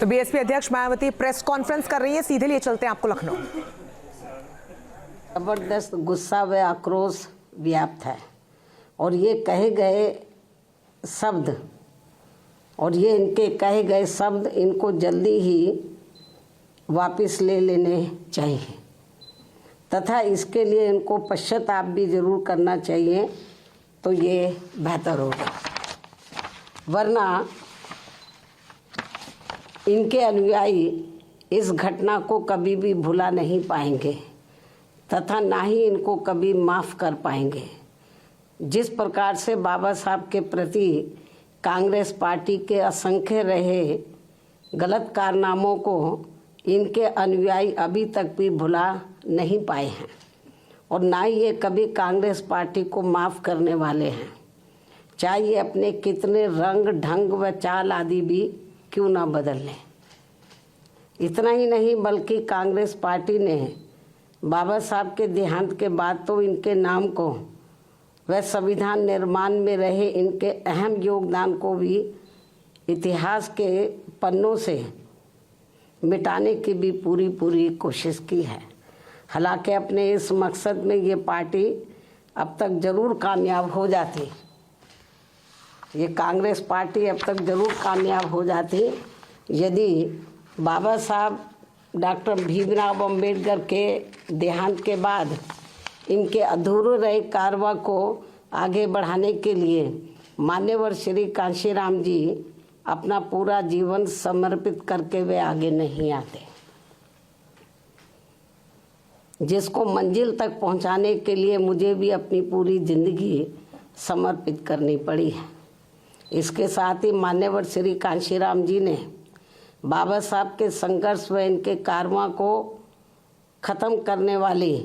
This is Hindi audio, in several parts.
तो बीएसपी अध्यक्ष मायावती प्रेस कॉन्फ्रेंस कर रही है, सीधे लिए चलते हैं आपको लखनऊ। जबरदस्त गुस्सा व आक्रोश व्याप्त है और ये कहे गए शब्द इनको जल्दी ही वापस ले लेने चाहिए तथा इसके लिए इनको पश्चाताप भी जरूर करना चाहिए, तो ये बेहतर होगा। वरना इनके अनुयायी इस घटना को कभी भी भुला नहीं पाएंगे तथा ना ही इनको कभी माफ़ कर पाएंगे। जिस प्रकार से बाबा साहब के प्रति कांग्रेस पार्टी के असंख्य रहे गलत कारनामों को इनके अनुयायी अभी तक भी भुला नहीं पाए हैं और ना ही ये कभी कांग्रेस पार्टी को माफ़ करने वाले हैं, चाहे ये अपने कितने रंग ढंग व चाल आदि भी क्यों ना बदल लें। इतना ही नहीं बल्कि कांग्रेस पार्टी ने बाबा साहब के देहांत के बाद तो इनके नाम को व संविधान निर्माण में रहे इनके अहम योगदान को भी इतिहास के पन्नों से मिटाने की भी पूरी कोशिश की है। हालांकि अपने इस मकसद में ये पार्टी अब तक जरूर कामयाब हो जाती, ये कांग्रेस पार्टी अब तक जरूर कामयाब हो जाती यदि बाबा साहब डॉक्टर भीमराव अंबेडकर के देहांत के बाद इनके अधूरे रहे कारवा को आगे बढ़ाने के लिए मान्यवर श्री कांशीराम जी अपना पूरा जीवन समर्पित करके वे आगे नहीं आते, जिसको मंजिल तक पहुंचाने के लिए मुझे भी अपनी पूरी जिंदगी समर्पित करनी पड़ी है। इसके साथ ही मान्यवर श्री कांशीराम जी ने बाबा साहब के संघर्ष व इनके कारवां को ख़त्म करने वाली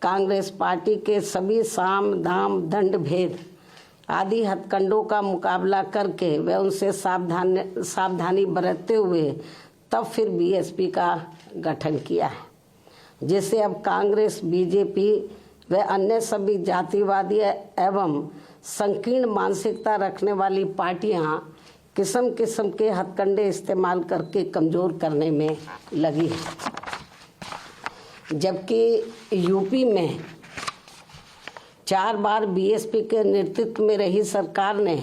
कांग्रेस पार्टी के सभी साम दाम दंड भेद आदि हथकंडों का मुकाबला करके व उनसे सावधानी बरतते हुए तब फिर बीएसपी का गठन किया है, जिससे अब कांग्रेस, बीजेपी व अन्य सभी जातिवादी एवं संकीर्ण मानसिकता रखने वाली पार्टियां किस्म किस्म के हथकंडे इस्तेमाल करके कमज़ोर करने में लगी है। जबकि यूपी में 4 बार बीएसपी के नेतृत्व में रही सरकार ने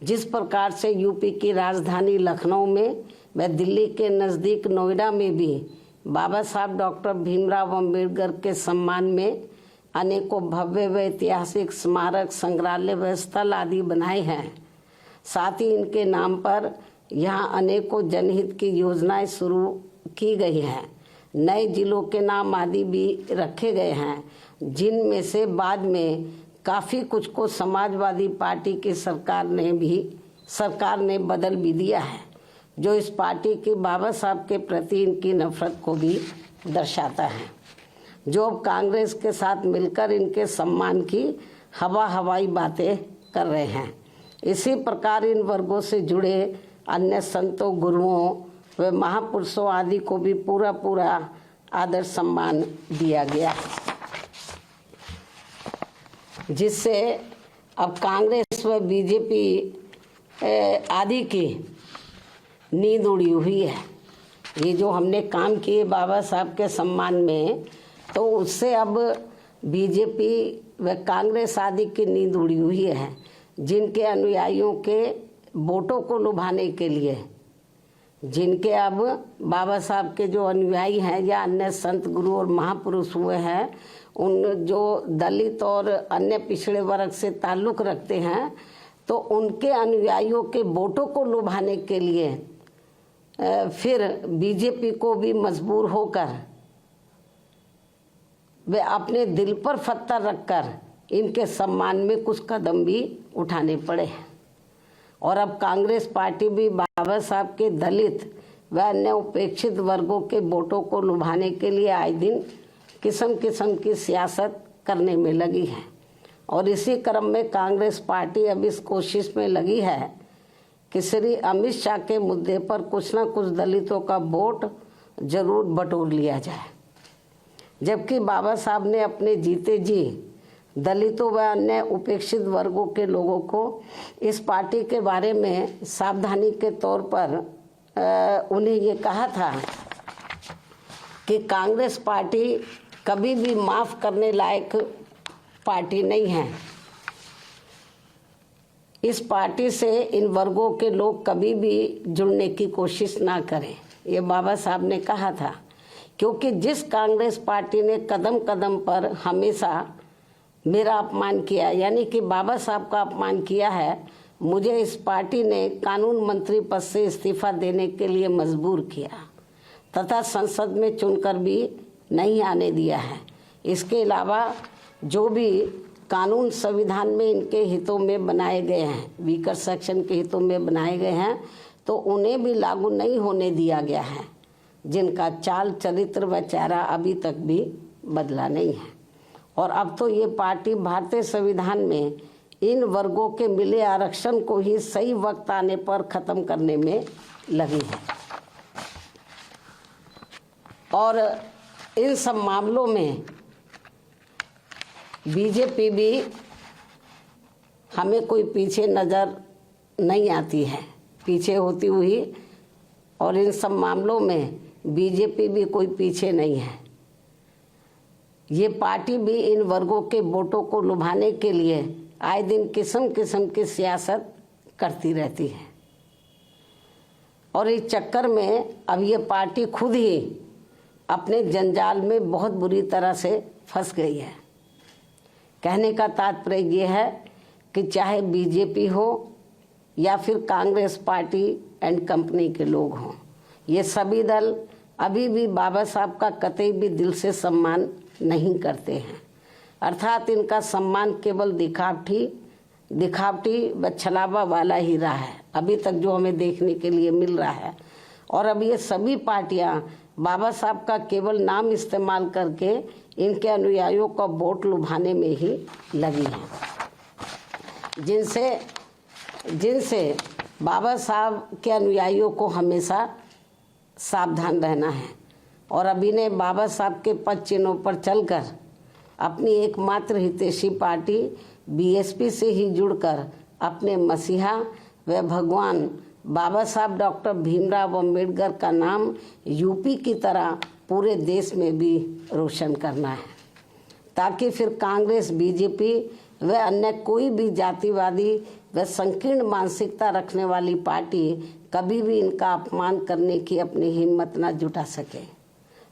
जिस प्रकार से यूपी की राजधानी लखनऊ में व दिल्ली के नज़दीक नोएडा में भी बाबा साहब डॉक्टर भीमराव अंबेडकर के सम्मान में अनेकों भव्य व ऐतिहासिक स्मारक, संग्रहालय व स्थल आदि बनाए हैं, साथ ही इनके नाम पर यहाँ अनेकों जनहित की योजनाएं शुरू की गई हैं। नए जिलों के नाम आदि भी रखे गए हैं, जिनमें से बाद में काफ़ी कुछ को समाजवादी पार्टी की सरकार ने बदल भी दिया है, जो इस पार्टी की बाबा साहब के प्रति इनकी नफरत को भी दर्शाता है, जो अब कांग्रेस के साथ मिलकर इनके सम्मान की हवाई बातें कर रहे हैं। इसी प्रकार इन वर्गों से जुड़े अन्य संतों, गुरुओं व महापुरुषों आदि को भी पूरा आदर सम्मान दिया गया, जिससे अब कांग्रेस व बीजेपी आदि की नींद उड़ी हुई है। ये जो हमने काम किए बाबा साहब के सम्मान में, तो उससे अब बीजेपी व कांग्रेस आदि की नींद उड़ी हुई है, जिनके अनुयायियों के वोटों को लुभाने के लिए, जिनके अब बाबा साहब के जो अनुयायी हैं या अन्य संत, गुरु और महापुरुष हुए हैं, उन जो दलित और अन्य पिछड़े वर्ग से ताल्लुक़ रखते हैं, तो उनके अनुयायियों के वोटों को लुभाने के लिए फिर बीजेपी को भी मजबूर होकर वे अपने दिल पर पत्थर रखकर इनके सम्मान में कुछ कदम भी उठाने पड़े हैं। और अब कांग्रेस पार्टी भी बाबा साहब के दलित व अन्य उपेक्षित वर्गों के वोटों को लुभाने के लिए आए दिन किस्म किस्म की सियासत करने में लगी है। और इसी क्रम में कांग्रेस पार्टी अब इस कोशिश में लगी है कि श्री अमित शाह के मुद्दे पर कुछ न कुछ दलितों का वोट जरूर बटोर लिया जाए, जबकि बाबा साहब ने अपने जीते जी दलितों व अन्य उपेक्षित वर्गों के लोगों को इस पार्टी के बारे में सावधानी के तौर पर उन्हें ये कहा था कि कांग्रेस पार्टी कभी भी माफ़ करने लायक पार्टी नहीं है। इस पार्टी से इन वर्गों के लोग कभी भी जुड़ने की कोशिश ना करें, ये बाबा साहब ने कहा था। क्योंकि जिस कांग्रेस पार्टी ने कदम कदम पर हमेशा मेरा अपमान किया, यानी कि बाबा साहब का अपमान किया है, मुझे इस पार्टी ने कानून मंत्री पद से इस्तीफा देने के लिए मजबूर किया तथा संसद में चुनकर भी नहीं आने दिया है। इसके अलावा जो भी कानून संविधान में इनके हितों में बनाए गए हैं, वीकर सेक्शन के हितों में बनाए गए हैं, तो उन्हें भी लागू नहीं होने दिया गया है, जिनका चाल चरित्र व चेहरा अभी तक भी बदला नहीं है। और अब तो ये पार्टी भारतीय संविधान में इन वर्गों के मिले आरक्षण को ही सही वक्त आने पर खत्म करने में लगी है। और इन सब मामलों में बीजेपी भी हमें कोई पीछे नज़र नहीं आती है, पीछे होती हुई, और इन सब मामलों में बीजेपी भी कोई पीछे नहीं है। ये पार्टी भी इन वर्गों के वोटों को लुभाने के लिए आए दिन किस्म किस्म की सियासत करती रहती है। और इस चक्कर में अब ये पार्टी खुद ही अपने जंजाल में बहुत बुरी तरह से फंस गई है। कहने का तात्पर्य ये है कि चाहे बीजेपी हो या फिर कांग्रेस पार्टी एंड कंपनी के लोग हों, ये सभी दल अभी भी बाबा साहब का कतई भी दिल से सम्मान नहीं करते हैं। अर्थात इनका सम्मान केवल दिखावटी व छलावा वाला ही रहा है, अभी तक जो हमें देखने के लिए मिल रहा है। और अब ये सभी पार्टियां बाबा साहब का केवल नाम इस्तेमाल करके इनके अनुयायियों का वोट लुभाने में ही लगी हैं, जिनसे बाबा साहब के अनुयायियों को हमेशा सावधान रहना है। और अभी ने बाबा साहब के पद चिन्हों पर चलकर अपनी एकमात्र हितैषी पार्टी बीएसपी से ही जुड़कर अपने मसीहा व भगवान बाबा साहब डॉक्टर भीमराव अम्बेडकर का नाम यूपी की तरह पूरे देश में भी रोशन करना है, ताकि फिर कांग्रेस, बीजेपी व अन्य कोई भी जातिवादी व संकीर्ण मानसिकता रखने वाली पार्टी कभी भी इनका अपमान करने की अपनी हिम्मत न जुटा सके,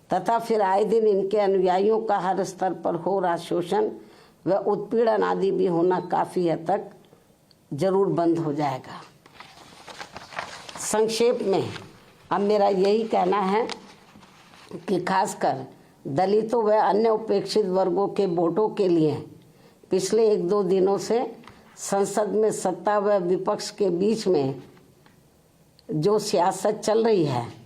तथा फिर आए दिन इनके अनुयायियों का हर स्तर पर हो रहा शोषण व उत्पीड़न आदि भी होना काफ़ी हद तक जरूर बंद हो जाएगा। संक्षेप में अब मेरा यही कहना है कि खासकर दलितों व अन्य उपेक्षित वर्गों के वोटों के लिए पिछले 1-2 दिनों से संसद में सत्ता व विपक्ष के बीच में जो सियासत चल रही है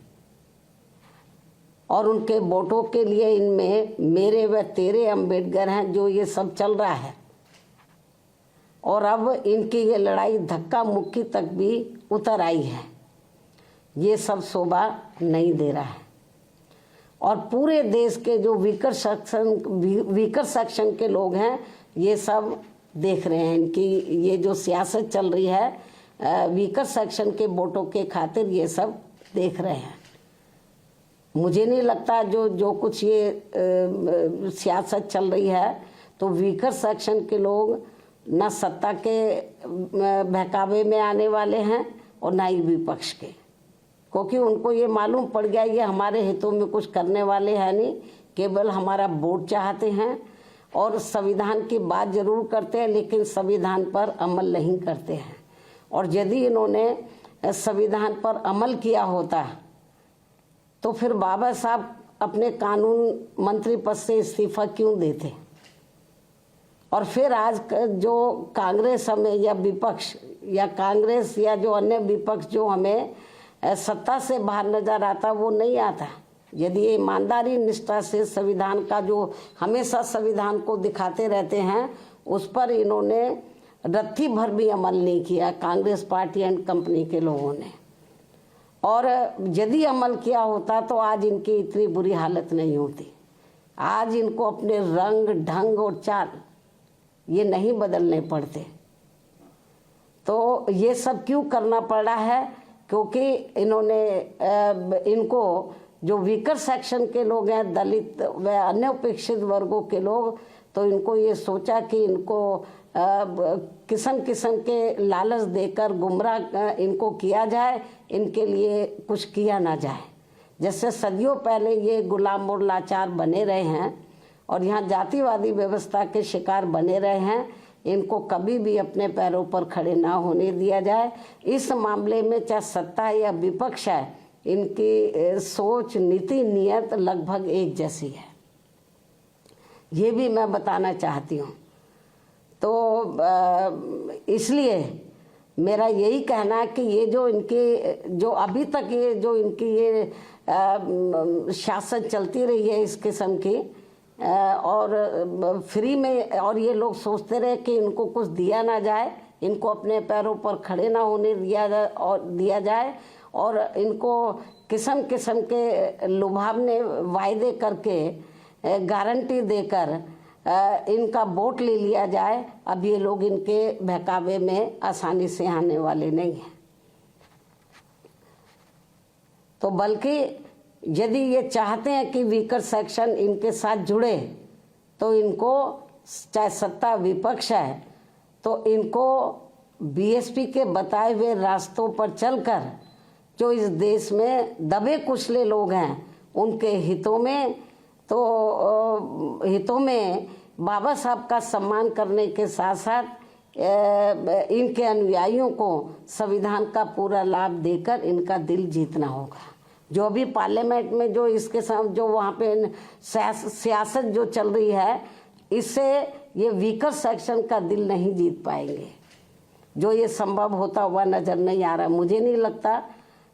और उनके वोटों के लिए इनमें मेरे व तेरे अम्बेडकर हैं, जो ये सब चल रहा है, और अब इनकी ये लड़ाई धक्का मुक्की तक भी उतर आई है, ये सब शोभा नहीं दे रहा है। और पूरे देश के जो वीकर सेक्शन के लोग हैं, ये सब देख रहे हैं इनकी ये जो सियासत चल रही है वीकर सेक्शन के वोटों के खातिर, ये सब देख रहे हैं। मुझे नहीं लगता जो कुछ ये सियासत चल रही है तो वीकर सेक्शन के लोग न सत्ता के बहकावे में आने वाले हैं और ना ही विपक्ष के, क्योंकि उनको ये मालूम पड़ गया ये हमारे हितों में कुछ करने वाले हैं नहीं, केवल हमारा वोट चाहते हैं और संविधान की बात जरूर करते हैं लेकिन संविधान पर अमल नहीं करते हैं। और यदि इन्होंने संविधान पर अमल किया होता तो फिर बाबा साहब अपने कानून मंत्री पद से इस्तीफा क्यों देते। और फिर आज जो कांग्रेस हमें या विपक्ष या कांग्रेस या जो अन्य विपक्ष जो हमें सत्ता से बाहर नजर आता, वो नहीं आता यदि ये ईमानदारी निष्ठा से संविधान का जो हमेशा संविधान को दिखाते रहते हैं उस पर इन्होंने रत्ती भर भी अमल नहीं किया, कांग्रेस पार्टी एंड कंपनी के लोगों ने। और यदि अमल किया होता तो आज इनकी इतनी बुरी हालत नहीं होती। आज इनको अपने रंग ढंग और चाल ये नहीं बदलने पड़ते। तो ये सब क्यों करना पड़ रहा है क्योंकि इन्होंने इनको जो वीकर सेक्शन के लोग हैं, दलित व अन्य उपेक्षित वर्गों के लोग, तो इनको ये सोचा कि इनको किस्म किस्म के लालच देकर गुमराह इनको किया जाए, इनके लिए कुछ किया ना जाए। जैसे सदियों पहले ये गुलाम और लाचार बने रहे हैं और यहाँ जातिवादी व्यवस्था के शिकार बने रहे हैं, इनको कभी भी अपने पैरों पर खड़े ना होने दिया जाए। इस मामले में चाहे सत्ता या विपक्ष है, इनकी सोच, नीति, नियत लगभग एक जैसी है, ये भी मैं बताना चाहती हूँ। तो इसलिए मेरा यही कहना है कि ये जो इनकी जो अभी तक ये जो इनकी ये शासन चलती रही है इस किस्म की, और फ्री में, और ये लोग सोचते रहे कि इनको कुछ दिया ना जाए, इनको अपने पैरों पर खड़े ना होने दिया जाए और इनको किस्म किस्म के लुभावने वायदे करके, गारंटी देकर इनका वोट ले लिया जाए। अब ये लोग इनके बहकावे में आसानी से आने वाले नहीं हैं। तो बल्कि यदि ये चाहते हैं कि वीकर सेक्शन इनके साथ जुड़े, तो इनको, चाहे सत्ता विपक्ष है, तो इनको बीएसपी के बताए हुए रास्तों पर चलकर जो इस देश में दबे कुचले लोग हैं उनके हितों में बाबा साहब का सम्मान करने के साथ साथ इनके अनुयायियों को संविधान का पूरा लाभ देकर इनका दिल जीतना होगा। जो अभी पार्लियामेंट में जो इसके साथ जो वहाँ पे सियासत जो चल रही है, इससे ये वीकर सेक्शन का दिल नहीं जीत पाएंगे। जो ये संभव होता हुआ नजर नहीं आ रहा। मुझे नहीं लगता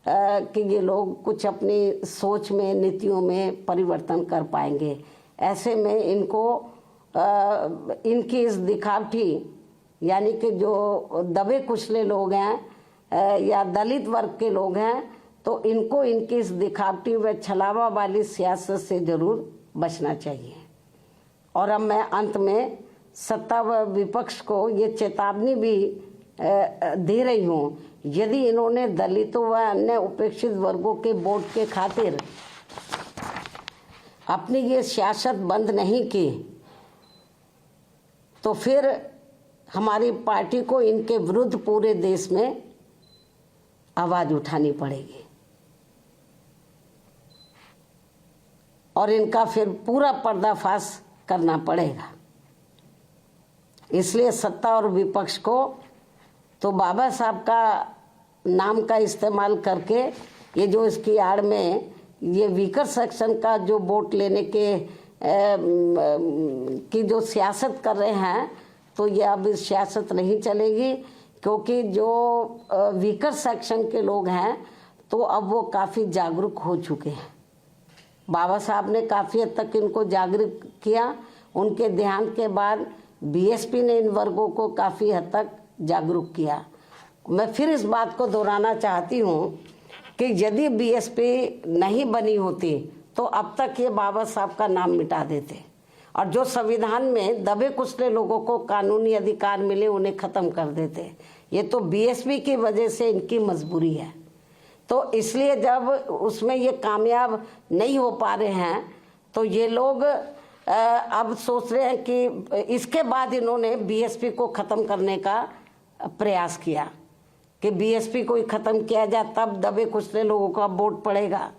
कि ये लोग कुछ अपनी सोच में, नीतियों में परिवर्तन कर पाएंगे। ऐसे में इनको इनकी इस दिखावटी, यानी कि जो दबे कुचले लोग हैं या दलित वर्ग के लोग हैं, तो इनको इनकी इस दिखावटी व छलावा वाली सियासत से जरूर बचना चाहिए। और अब मैं अंत में सत्ता व विपक्ष को ये चेतावनी भी दे रही हूँ, यदि इन्होंने दलितों व अन्य उपेक्षित वर्गों के वोट के खातिर अपनी ये सियासत बंद नहीं की, तो फिर हमारी पार्टी को इनके विरुद्ध पूरे देश में आवाज उठानी पड़ेगी और इनका फिर पूरा पर्दाफाश करना पड़ेगा। इसलिए सत्ता और विपक्ष को तो बाबा साहब का नाम का इस्तेमाल करके ये जो इसकी आड़ में ये वीकर सेक्शन का जो वोट लेने के की जो सियासत कर रहे हैं, तो ये अब इस सियासत नहीं चलेगी, क्योंकि जो वीकर सेक्शन के लोग हैं तो अब वो काफ़ी जागरूक हो चुके हैं। बाबा साहब ने काफ़ी हद तक इनको जागरूक किया। उनके ध्यान के बाद बीएसपी ने इन वर्गों को काफ़ी हद तक जागरूक किया। मैं फिर इस बात को दोहराना चाहती हूँ कि यदि बीएसपी नहीं बनी होती तो अब तक ये बाबा साहब का नाम मिटा देते, और जो संविधान में दबे कुचले लोगों को कानूनी अधिकार मिले उन्हें ख़त्म कर देते। ये तो बीएसपी की वजह से इनकी मजबूरी है। तो इसलिए जब उसमें ये कामयाब नहीं हो पा रहे हैं, तो ये लोग अब सोच रहे हैं कि इसके बाद इन्होंने बीएसपी को ख़त्म करने का प्रयास किया कि बीएसपी को ही ख़त्म किया जाए, तब दबे कुचले लोगों का वोट पड़ेगा।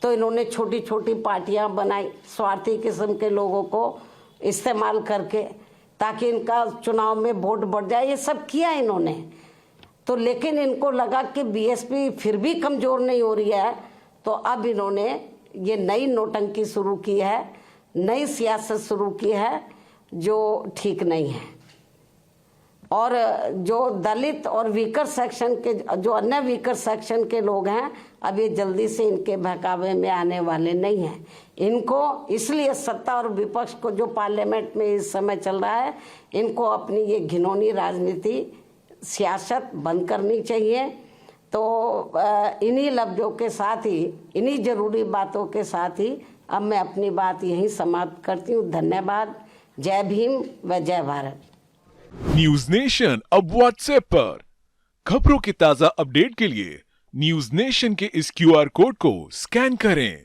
तो इन्होंने छोटी छोटी पार्टियां बनाई स्वार्थी किस्म के लोगों को इस्तेमाल करके, ताकि इनका चुनाव में वोट बढ़ जाए। ये सब किया इन्होंने। तो लेकिन इनको लगा कि बीएसपी फिर भी कमज़ोर नहीं हो रही है, तो अब इन्होंने ये नई नौटंकी शुरू की है, नई सियासत शुरू की है जो ठीक नहीं है। और जो दलित और वीकर सेक्शन के, जो अन्य वीकर सेक्शन के लोग हैं, अब ये जल्दी से इनके बहकावे में आने वाले नहीं हैं। इनको इसलिए सत्ता और विपक्ष को, जो पार्लियामेंट में इस समय चल रहा है, इनको अपनी ये घिनौनी राजनीति सियासत बंद करनी चाहिए। तो इन्हीं लफ्ज़ों के साथ ही, इन्हीं ज़रूरी बातों के साथ ही अब मैं अपनी बात यहीं समाप्त करती हूँ। धन्यवाद। जय भीम व जय भारत। न्यूज नेशन अब व्हाट्सएप पर खबरों की ताजा अपडेट के लिए न्यूज नेशन के इस क्यूआर कोड को स्कैन करें